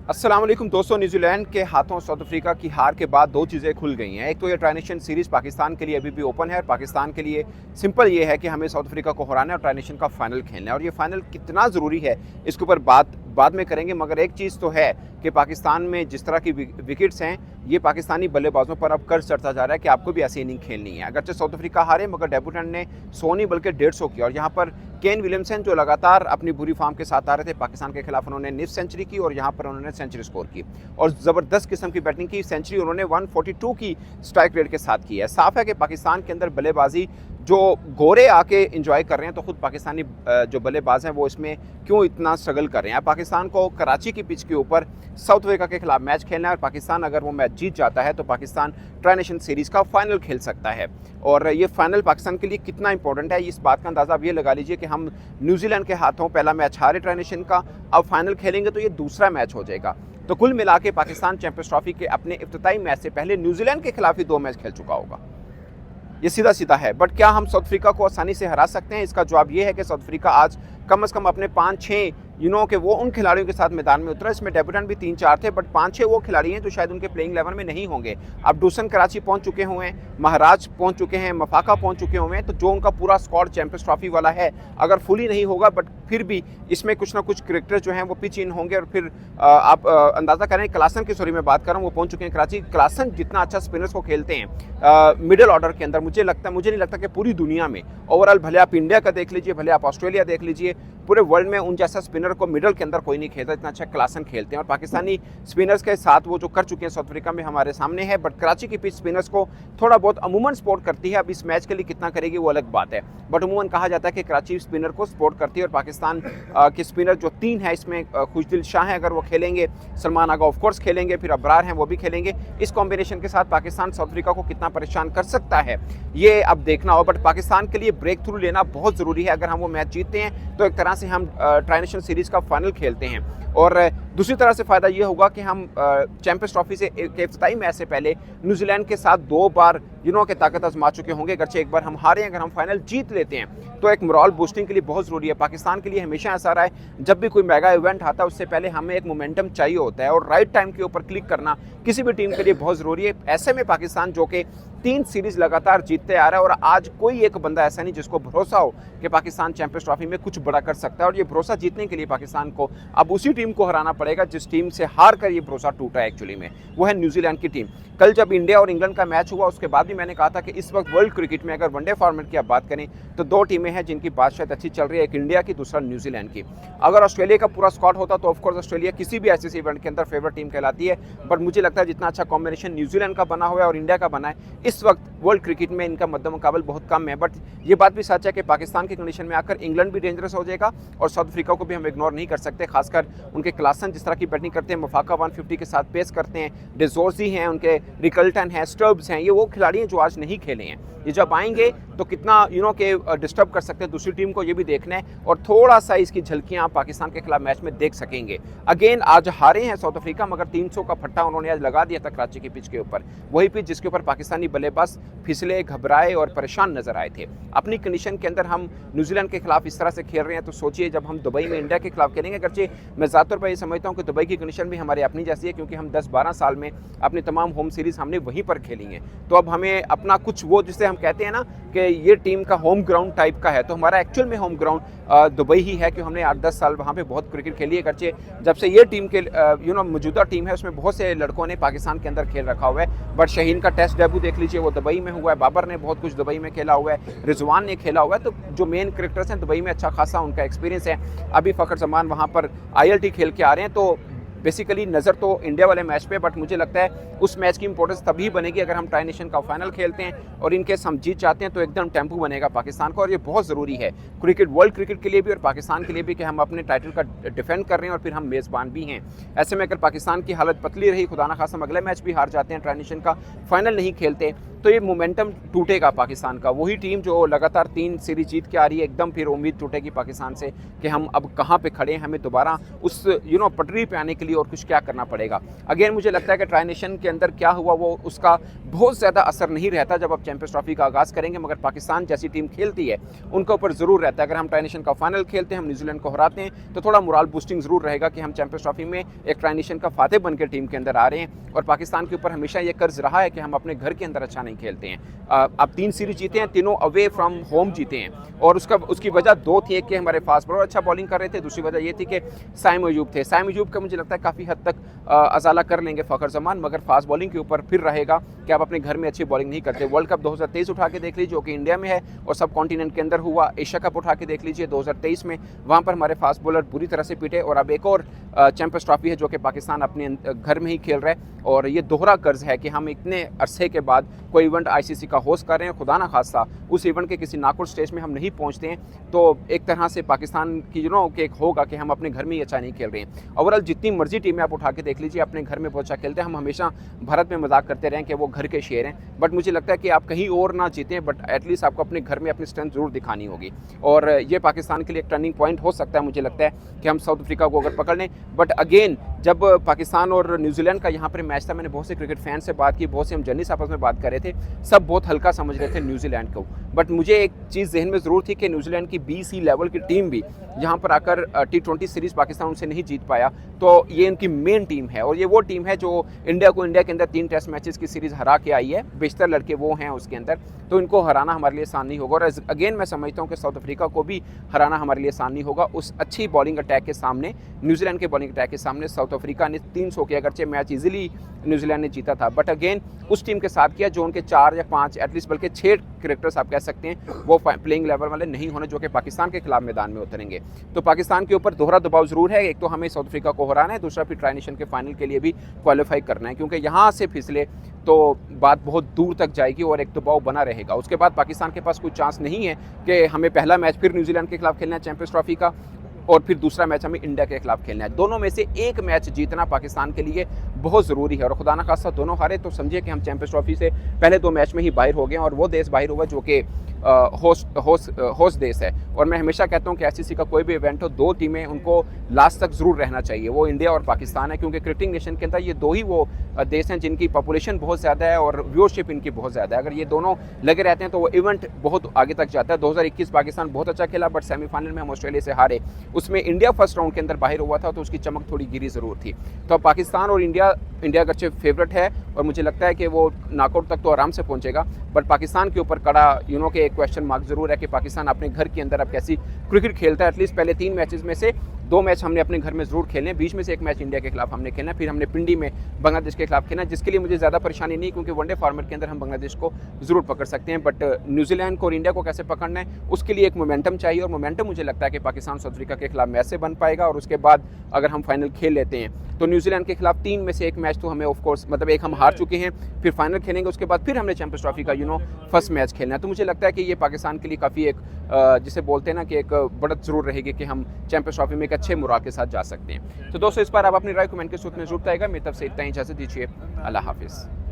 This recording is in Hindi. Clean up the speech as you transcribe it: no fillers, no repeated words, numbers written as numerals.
अस्सलाम वालेकुम दोस्तों। न्यूजीलैंड के हाथों साउथ अफ्रीका की हार के बाद दो चीज़ें खुल गई हैं। एक तो ये ट्राई नेशन सीरीज़ पाकिस्तान के लिए अभी भी ओपन है और पाकिस्तान के लिए सिंपल ये है कि हमें साउथ अफ्रीका को हराना है और ट्राई नेशन का फाइनल खेलना है। और ये फाइनल कितना ज़रूरी है इसके ऊपर बाद में करेंगे, मगर एक चीज़ तो है कि पाकिस्तान में जिस तरह की विकेट्स हैं ये पाकिस्तानी बल्लेबाजों पर अब कर्ज चढ़ता जा रहा है कि आपको भी ऐसी इनिंग खेलनी है। अगरचे साउथ अफ्रीका हारे मगर डेब्यूटेंट ने 100 नहीं बल्कि 150 किया। और यहाँ पर केन विलियमसन जो लगातार अपनी बुरी फॉर्म के साथ आ रहे थे, पाकिस्तान के खिलाफ उन्होंने निफ सेंचुरी की और यहाँ पर उन्होंने सेंचुरी स्कोर की और ज़बरदस्त किस्म की बैटिंग की। सेंचुरी उन्होंने 142 की स्ट्राइक रेट के साथ की है। साफ है कि पाकिस्तान के अंदर बल्लेबाजी जो गोरे आके इंजॉय कर रहे हैं, तो खुद पाकिस्तानी जो बल्लेबाज हैं वो इसमें क्यों इतना स्ट्रगल कर रहे हैं। पाकिस्तान को कराची की पिच के ऊपर साउथ अफ्रीका के खिलाफ मैच खेलना है और पाकिस्तान अगर वो मैच जीत जाता है तो पाकिस्तान ट्राई नेशन सीरीज़ का फाइनल खेल सकता है। और ये फाइनल पाकिस्तान के लिए कितना इंपॉर्टेंट है इस बात का अंदाज़ा आप ये लगा लीजिए कि हम न्यूजीलैंड के हाथों पहला मैच हारे ट्राई नेशन का, अब फाइनल खेलेंगे तो ये दूसरा मैच हो जाएगा। तो कुल मिला के पाकिस्तान चैंपियंस ट्रॉफी के अपने इफ्तिताई मैच से पहले न्यूजीलैंड के खिलाफ ही 2 मैच खेल चुका होगा। ये सीधा सीधा है। बट क्या हम साउथ अफ्रीका को आसानी से हरा सकते हैं? इसका जवाब ये है कि साउथ अफ्रीका आज कम से कम अपने 5-6 के वो उन खिलाड़ियों के साथ मैदान में उतरा। इसमें डेब्यूटेंट भी 3-4 थे, बट 5-6 वो खिलाड़ी हैं जो शायद उनके प्लेइंग 11 में नहीं होंगे। अब डूसन कराची पहुंच चुके हुए हैं, महाराज पहुंच चुके हैं, मफाका पहुंच चुके हुए हैं। तो जो उनका पूरा स्क्वाड चैंपियंस ट्रॉफी वाला है अगर फुली नहीं होगा, बट फिर भी इसमें कुछ ना कुछ क्रिकेटर जो हैं वो पिच इन होंगे। और फिर आप अंदाज़ा करें, क्लासन की सॉरी मैं बात कर रहा हूँ, वो पहुंच चुके हैं कराची। क्लासन जितना अच्छा स्पिनर्स को खेलते हैं मिडिल ऑर्डर के अंदर, मुझे नहीं लगता कि पूरी दुनिया में ओवरऑल, भले आप इंडिया का देख लीजिए, भले आप ऑस्ट्रेलिया देख लीजिए, पूरे वर्ल्ड में उन जैसा स्पिनर को मिडल के अंदर कोई नहीं खेलता, इतना अच्छा क्लासन खेलते हैं। और पाकिस्तानी स्पिनर्स के साथ वो जो कर चुके हैं साउथ अफ्रीका में हमारे सामने है। बट कराची की पिच स्पिनर्स को थोड़ा बहुत अमूमन सपोर्ट करती है। अब इस मैच के लिए कितना करेगी वो अलग बात है, बट अमूमन कहा जाता है कि कराची स्पिनर को सपोर्ट करती है। और पाकिस्तान के स्पिनर जो 3 है इसमें खुशदिल शाह हैं, अगर वो खेलेंगे, सलमान आगा ऑफ कोर्स खेलेंगे, फिर अबरार हैं वो भी खेलेंगे। इस कॉम्बिनेशन के साथ पाकिस्तान साउथ अफ्रीका को कितना परेशान कर सकता है ये अब देखना हो। बट पाकिस्तान के लिए ब्रेक थ्रू लेना बहुत ज़रूरी है। अगर हम वो मैच जीतते हैं तो एक तरह से हम ट्राई नेशन सीरीज़ का फाइनल खेलते हैं। और दूसरी तरह से फ़ायदा ये होगा कि हम चैंपियंस ट्रॉफी से के इफ्तिताई मैच से पहले न्यूजीलैंड के साथ 2 बार के ताकत आजमा चुके होंगे। अगरचे एक बार हम हारे, अगर हम फाइनल जीत लेते हैं तो एक मोरल बूस्टिंग के लिए बहुत ज़रूरी है। पाकिस्तान के लिए हमेशा ऐसा रहा है, जब भी कोई मेगा इवेंट आता है उससे पहले हमें एक मोमेंटम चाहिए होता है और राइट टाइम के ऊपर क्लिक करना किसी भी टीम के लिए बहुत ज़रूरी है। ऐसे में पाकिस्तान जो कि 3 सीरीज़ लगातार जीतते आ रहा है और आज कोई एक बंदा ऐसा नहीं जिसको भरोसा हो कि पाकिस्तान चैंपियंस ट्रॉफी में कुछ बड़ा कर सकता है। और ये भरोसा जीतने के लिए पाकिस्तान को अब उसी टीम को हराना पड़ेगा जिस टीम से हार कर ये भरोसा टूटा है एक्चुअली में, वो है न्यूजीलैंड की टीम। कल जब इंडिया और इंग्लैंड का मैच हुआ उसके बाद भी मैंने कहा था कि इस वक्त वर्ल्ड क्रिकेट में अगर वनडे फॉर्मेट की आप बात करें तो 2 टीमें हैं जिनकी बात शायद अच्छी चल रही है, एक इंडिया की, दूसरा न्यूजीलैंड की। अगर ऑस्ट्रेलिया का पूरा स्क्वाड होता तो ऑफकोर्स ऑस्ट्रेलिया किसी भी ऐसे इवेंट के अंदर फेवरेट टीम कहलाती है। बट मुझे लगता है जितना अच्छा कॉम्बिनेशन न्यूजीलैंड का बना हुआ है और इंडिया का बना है, इस वक्त वर्ल्ड क्रिकेट में इनका मद्देमुकाबल बहुत कम है। बट ये बात भी सच है कि पाकिस्तान की कंडीशन में आकर इंग्लैंड भी डेंजरस हो जाएगा और साउथ अफ्रीका को भी हम इग्नोर नहीं कर सकते। खासकर उनके क्लासन जिस तरह की बैटिंग करते हैं, मफाका 150 के साथ पेस करते हैं, डिजोर्जी हैं, उनके रिकल्टन हैं, स्टर्ब्स हैं, ये वो खिलाड़ी हैं जो आज नहीं खेले हैं। ये जब आएंगे तो कितना के डिस्टर्ब कर सकते हैं दूसरी टीम को, ये भी देखना है। और थोड़ा सा इसकी झलकियाँ आप पाकिस्तान के खिलाफ मैच में देख सकेंगे। अगेन आज हारे हैं साउथ अफ्रीका, मगर 300 का फट्टा उन्होंने आज लगा दिया था कराची की पिच के ऊपर, वही पिच जिसके ऊपर पाकिस्तानी बल्लेबाज फिसले, घबराए और परेशान नजर आए थे। अपनी कंडीशन के अंदर हम न्यूजीलैंड के खिलाफ इस तरह से खेल रहे हैं तो सोचिए जब हम दुबई में इंडिया के खिलाफ खेलेंगे। अगरचे मैं ज़्यादातर पर ये समझता हूँ कि दुबई की कंडीशन भी हमारी अपनी जैसी है, क्योंकि हम 10-12 साल में अपनी तमाम होम सीरीज़ हमने वहीं पर खेली हैं। तो अब हमें अपना कुछ वो जिसे हम कहते हैं ना कि ये टीम का होम ग्राउंड टाइप का है, तो हमारा एक्चुअल में होम ग्राउंड दुबई ही है, क्योंकि हमने 8-10 साल वहाँ पे बहुत क्रिकेट खेली है। अगरचे जब से ये टीम के मौजूदा टीम है उसमें बहुत से लड़कों ने पाकिस्तान के अंदर खेल रखा हुआ है। बट शहीन का टेस्ट डेब्यू देख लीजिए, वो दुबई में हुआ है, बाबर ने बहुत कुछ दुबई में खेला हुआ है, रिजवान ने खेला हुआ है। तो जो मेन क्रिकेटर्स हैं दुबई में अच्छा खासा उनका एक्सपीरियंस है। अभी फ़खर जमान वहाँ पर ILT खेल के आ रहे हैं। तो बेसिकली नज़र तो इंडिया वाले मैच पे, बट मुझे लगता है उस मैच की इंपॉर्टेंस तभी बनेगी अगर हम ट्राई नेशन का फाइनल खेलते हैं और इनकेस हम जीत जाते हैं तो एकदम टेम्पो बनेगा पाकिस्तान का। और ये बहुत ज़रूरी है क्रिकेट, वर्ल्ड क्रिकेट के लिए भी और पाकिस्तान के लिए भी कि हम अपने टाइटल का डिफेंड कर रहे हैं और फिर हम मेज़बान भी हैं। ऐसे में अगर पाकिस्तान की हालत पतली रही, खुदा ना खासा अगले मैच भी हार जाते हैं, ट्राई नेशन का फाइनल नहीं खेलते, तो ये मोमेंटम टूटेगा पाकिस्तान का। वही टीम जो लगातार 3 सीरीज जीत के आ रही है, एकदम फिर उम्मीद टूटेगी पाकिस्तान से कि हम अब कहाँ पे खड़े हैं, हमें दोबारा उस पटरी पे आने के लिए और कुछ क्या करना पड़ेगा। अगेन मुझे लगता है कि ट्राई नेशन के अंदर क्या हुआ वो उसका बहुत ज़्यादा असर नहीं रहता जब आप चैंपियंस ट्रॉफी का आगाज़ करेंगे, मगर पाकिस्तान जैसी टीम खेलती है उनके ऊपर ज़रूर रहता है। अगर हम ट्राई नेशन का फाइनल खेलते हैं, हम न्यूजीलैंड को हराते हैं, तो थोड़ा मोरल बूस्टिंग ज़रूर रहेगा कि हम चैंपियंस ट्रॉफी में एक ट्राई नेशन का फातेह बनकर टीम के अंदर आ रहे हैं। और पाकिस्तान के ऊपर हमेशा ये कर्ज रहा है कि हम अपने घर के अंदर अच्छा नहीं खेलते हैं। अब 3 सीरीज जीते हैं, तीनों अवे फ्रॉम होम जीते हैं, और उसकी वजह 2 थी। एक कि हमारे फास्ट बॉलर अच्छा बॉलिंग कर रहे थे, दूसरी वजह ये थी कि साइम अयूब थे। साइम अयूब का मुझे लगता है काफ़ी हद तक अजाला कर लेंगे फ़खर जमान, मगर फास्ट बॉलिंग के ऊपर फिर रहेगा कि आप अपने घर में अच्छी बॉलिंग नहीं करते। वर्ल्ड कप 2023 उठा के देख लीजिए जो कि इंडिया में है और सब कॉन्टिनेंट के अंदर हुआ। एशिया कप उठा के देख लीजिए 2023 में, वहाँ पर हमारे फास्ट बॉलर बुरी तरह से पिटे। और अब एक और चैंपियंस ट्रॉफी है जो कि पाकिस्तान अपने घर में ही खेल रहा है, और ये दोहरा कर्ज है कि हम इतने अरसे के बाद कोई इवेंट आईसीसी का होस्ट कर रहे हैं, खुदा ना खास्ता उस इवेंट के किसी नाकआउट स्टेज में हम नहीं पहुंचते हैं, तो एक तरह से पाकिस्तान की कि एक होगा कि हम अपने घर में ही अच्छा नहीं खेल रहे हैं। ओवरऑल जितनी मर्जी टीमें आप उठा के देख लीजिए, अपने घर में बहुत अच्छा खेलते हैं। हम हमेशा भारत में मजाक करते रहे कि वो घर के शेर हैं, बट मुझे लगता है कि आप कहीं और ना जीतें, बट एटलीस्ट आपको अपने घर में अपनी स्ट्रेंथ जरूर दिखानी होगी। और ये पाकिस्तान के लिए एक टर्निंग पॉइंट हो सकता है। मुझे लगता है कि हम साउथ अफ्रीका को अगर पकड़ लें, बट अगेन जब पाकिस्तान और न्यूजीलैंड का यहाँ पर मैच था, मैंने बहुत से क्रिकेट फैन से बात की, बहुत से हम जर्नलिस्ट आपस में बात कर रहे थे, सब बहुत हल्का समझ रहे थे न्यूजीलैंड को। बट मुझे एक चीज़ जहन में ज़रूर थी कि न्यूजीलैंड की BC लेवल की टीम भी यहाँ पर आकर T20 सीरीज़ पाकिस्तान उनसे नहीं जीत पाया, तो ये इनकी मेन टीम है। और ये वो टीम है जो इंडिया के अंदर 3 टेस्ट मैचेस की सीरीज़ हरा के आई है। बेशतर लड़के वो हैं उसके अंदर, तो इनको हराना हमारे लिए आसान नहीं होगा। और अगेन मैं समझता हूँ कि साउथ अफ्रीका को भी हराना हमारे लिए आसान नहीं होगा। उस अच्छी बॉलिंग अटैक के सामने, न्यूजीलैंड के बॉलिंग अटैक के सामने साउथ अफ्रीका ने 300 के अगरचे मैच ईजिली न्यूजीलैंड ने जीता था, बट अगेन उस टीम के साथ किया जो उनके 4 या 5 एटलीस्ट बल्कि 6 क्रिकेटर्स आप कह सकते हैं वो प्लेइंग लेवल वाले नहीं होने जो कि पाकिस्तान के खिलाफ मैदान में उतरेंगे। तो पाकिस्तान के ऊपर दोहरा दबाव जरूर है। एक तो हमें साउथ अफ्रीका को हराना है, दूसरा फिर ट्राई नेशन के फाइनल के लिए भी क्वालिफाई करना है, क्योंकि यहाँ से फिसले तो बात बहुत दूर तक जाएगी और एक दबाव बना रहेगा। उसके बाद पाकिस्तान के पास कोई चांस नहीं है कि हमें पहला मैच फिर न्यूजीलैंड के खिलाफ खेलना है चैंपियंस ट्रॉफी का, और फिर दूसरा मैच हमें इंडिया के खिलाफ खेलना है। दोनों में से एक मैच जीतना पाकिस्तान के लिए बहुत ज़रूरी है, और खुदा ना खास्ता दोनों हारे तो समझिए कि हम चैंपियंस ट्रॉफी से पहले 2 मैच में ही बाहर हो गए, और वो देश बाहर हुआ जो कि होस्ट देश है। और मैं हमेशा कहता हूँ कि ICC का कोई भी इवेंट हो, 2 टीमें उनको लास्ट तक ज़रूर रहना चाहिए, वो इंडिया और पाकिस्तान है, क्योंकि क्रिकेटिंग नेशन के अंदर ये 2 ही वो देश हैं जिनकी पॉपुलेशन बहुत ज़्यादा है और व्यूअरशिप इनकी बहुत ज़्यादा है। अगर ये दोनों लगे रहते हैं तो वो इवेंट बहुत आगे तक जाता है। 2021 पाकिस्तान बहुत अच्छा खेला, बट सेमीफाइनल में हम ऑस्ट्रेलिया से हारे, उसमें इंडिया फर्स्ट राउंड के अंदर बाहर हुआ था, तो उसकी चमक थोड़ी गिरी ज़रूर थी। तो पाकिस्तान और इंडिया अच्छे फेवरेट है, और मुझे लगता है कि वो नॉकआउट तक तो आराम से पहुंचेगा, बट पाकिस्तान के ऊपर कड़ा के एक क्वेश्चन मार्क जरूर है कि पाकिस्तान अपने घर के अंदर अब कैसी क्रिकेट खेलता है। एटलीस्ट पहले 3 मैचेस में से 2 मैच हमने अपने घर में जरूर खेलने, बीच में से एक मैच इंडिया के खिलाफ हमने खेलना, फिर हमने पिंडी में बांग्लादेश के खिलाफ खेलना, जिसके लिए मुझे ज़्यादा परेशानी नहीं, क्योंकि वनडे फॉर्मेट के अंदर हम बांग्लादेश को जरूर पकड़ सकते हैं। बट न्यूजीलैंड को और इंडिया को कैसे पकड़ना है उसके लिए एक मोमेंटम चाहिए, और मोमेंटम मुझे लगता है कि पाकिस्तान साउथ अफ्रीका के खिलाफ मैच से बन पाएगा। और उसके बाद अगर हम फाइनल खेल लेते हैं तो न्यूजीलैंड के खिलाफ 3 में से एक मैच तो हमें ऑफकोर्स मतलब एक हम हार चुके हैं, फिर फाइनल खेलेंगे, उसके बाद फिर हमने चैंपियंस ट्रॉफी का फर्स्ट मैच खेलना है। तो मुझे लगता है कि ये पाकिस्तान के लिए काफ़ी एक जिसे बोलते हैं ना कि एक बढ़त जरूर रहेगी कि हम चैंपियंस ट्रॉफी में एक अच्छे मोराल के साथ जा सकते हैं। तो दोस्तों इस बार आप अपनी राय कमेंट के सूत्र में जरूर आएगा। मेरी तरफ से इतना ही, इजाज़त दीजिए, अल्लाह हाफिज़।